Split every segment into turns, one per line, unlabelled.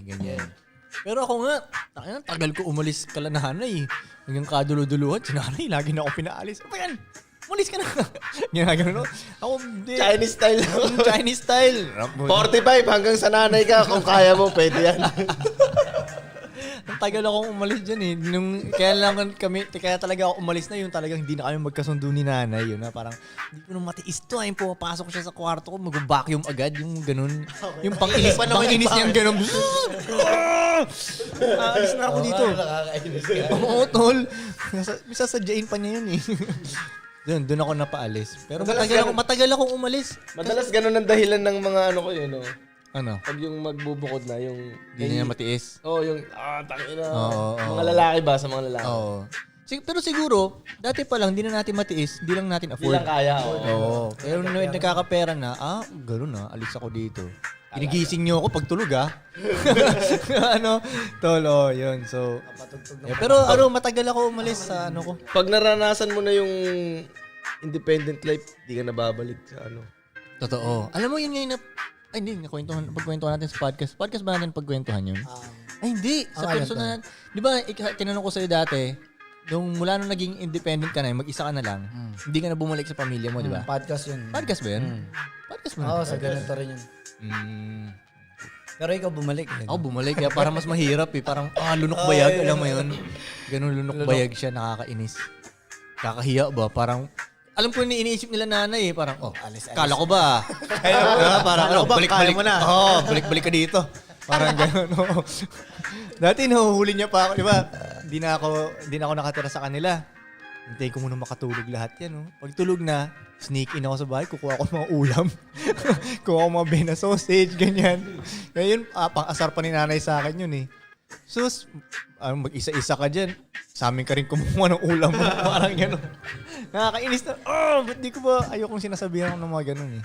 Ganyan. Pero ako nga, tagal ko umalis kala nanay. Hanggang kaduluduluhan, si nanay, lagi na ako pinaalis. Ano ba yan? Umalis ka na. Ginagano. Ako, hindi.
Chinese style.
Chinese style.
45 hanggang sa nanay ka. Kung kaya mo, pwede yan.
Ang tagal akong umalis dyan eh. Kaya talaga ako umalis na yun. Talagang hindi na kami magkasundo ni nanay. Yun na parang, hindi ko nang matiis to. Yung pumapasok siya sa kwarto ko, mag-vacuum agad. Yung ganun. Yung pang-inis niyang ganun. Alis na ako dito.
Nakakainis ka.
Oo, tol. Sasadyain pa niya yun eh. Doon ako napaalis. Pero matagal akong umalis.
Madalas ganun ang dahilan ng mga ano ko yun, no?
Ano?
Pag yung magbubukod na, yung...
Hindi niya matiis.
yung... tangina.
Oo.
Mga lalaki ba sa mga lalaki?
Oo. Pero siguro, dati pa lang, hindi na natin matiis, hindi lang natin
Hindi
afford.
lang kaya.
Oo. Pero nung nagkakapera na, gano'n na, alis ako dito. Inigising niyo ako pag tulog Tolo, yun. So, pero matagal ako umalis sa ano ko.
Pag naranasan mo na yung independent life, di ka nababalik sa ano.
Totoo. Alam mo yun ngayon na, ay hindi, pagkwentuhan natin sa podcast. Podcast ba natin pagkwentuhan yun? Ay hindi, sa personal. Di ba, tinanong ko sa'yo dati, mula nung naging independent ka na, mag-isa ka na lang, hindi ka na bumalik sa pamilya mo, di ba?
Podcast yun.
Podcast ba yun? Podcast ba?
Oo, sa ganito rin yun. Pero ikaw bumalik.
Ako bumalik kaya parang mas mahirap eh. Parang, lunok bayag. Alam mo yun? Ganun lunok bayag siya, nakakainis. Kakahiya ba? Parang, alam ko yung iniisip nila nanay eh. Parang, alis. Kala ko ba? Parang, balik-balik mo na. Balik-balik ka dito. Parang gano'n. Dati nahuhuli niya pa ako. Di ba? Hindi na ako nakatira sa kanila. Hintayin ko muna makatulog lahat yan. Pag tulog na, sneak in ako sa bahay, kukuha ko mga ulam. Kukuha ko mga bena sausage, ganyan. Kaya yun, pang-asar pa ni nanay sa akin yun eh. Sus, mag-isa-isa ka dyan. Sa amin ka rin kumuha ng ulam mo. Parang gano'n. Nakakainis na, ba't di ko ba ayokong sinasabihan ko ng mga gano'n eh.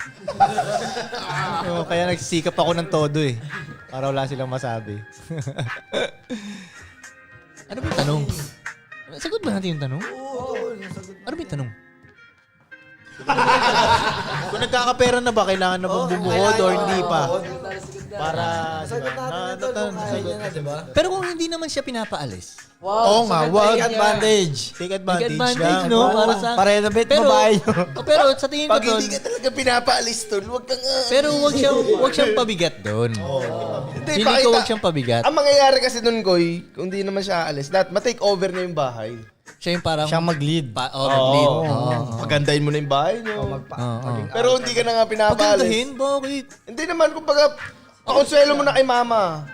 Kaya nagsisikap ako ng todo eh. Para wala silang masabi. Ano ba yung tanong? Sagot ba natin yung tanong?
Oo, nasagot.
Ano ba yung tanong?
Kung nagkakapera na ba, kailangan na bang bumuhod or hindi pa? Para,
Sagot natin na ito, kung kaya niya na, diba?
Pero kung hindi naman siya pinapaalis.
Oo nga, wag.
Take advantage.
Take advantage,
Take advantage,
lang.
no?
Oo.
Para sa...
Parenovate
Pero,
babae.
pero sa tingin ko
Pag
tol,
hindi ka talaga pinapaalis tol, wag kang...
pero wag siyang pabigat doon.
Hindi,
Feeling ko wag siyang pabigat.
Ang mangyayari kasi nun, Koy, kung di naman siya aalis, ma-take over na yung bahay.
Siya yung parang...
Siyang mag-lead.
mag-lead.
Pagandahin mo na yung bahay niyo.
Oo.
Pero hindi ka na nga pinapaalis.
Pagandahin? Bakit?
Hindi naman, kumbaga, pakonsuelo mo na kay mama.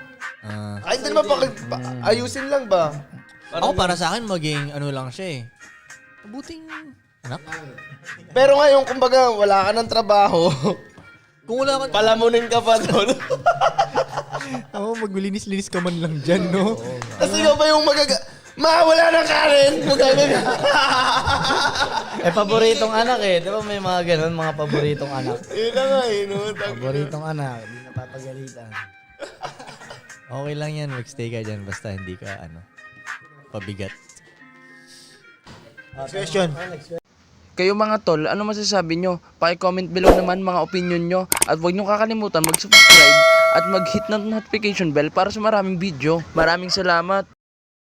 Ay, hindi naman ayusin lang ba?
Ako para sa akin, maging ano lang siya eh. Mabuting anak.
Pero ngayon, kumbaga, wala ka ng trabaho.
Kung wala ka...
Palamunin ka pa doon.
maglinis-linis ka man lang dyan, no?
Tapos ikaw pa yung wala na kanin! Magagaga.
Paboritong anak eh. Di ba may mga ganun, mga paboritong anak?
Yun na nga eh, no?
Paboritong anak, hindi napapagalitan.
Okay lang yan, magstay ka dyan basta hindi ka, pabigat.
Question.
Kayo mga tol, ano masasabi nyo? Paki-comment below naman mga opinion nyo. At huwag nyo kakalimutan mag-subscribe at mag-hit ng notification bell para sa maraming video. Maraming salamat!